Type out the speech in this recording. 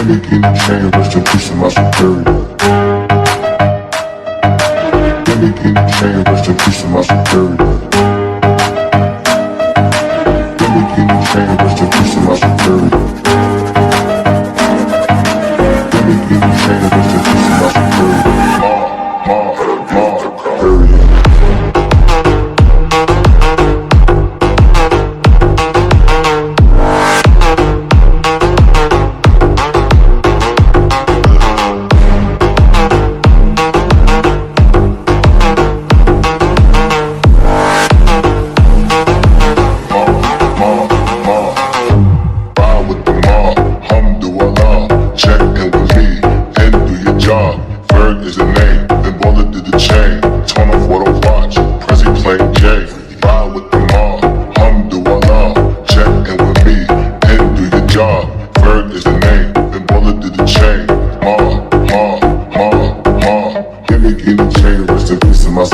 me get the chain, rest in peace to my superior. Let me get the chain, rest in peace to my superior. Let me get the chain, rest in peace to my superior. Let me get the chain, rest in peace to my superior. Superior. Ferg is the name, then Baller did the chain. Turn off what I watch, Prezi playing J. Ride with the mob, Alhamdulillah. Check in with me, and do your job. Ferg is the name, then Baller did the chain. Give me the chain, rest in peace to my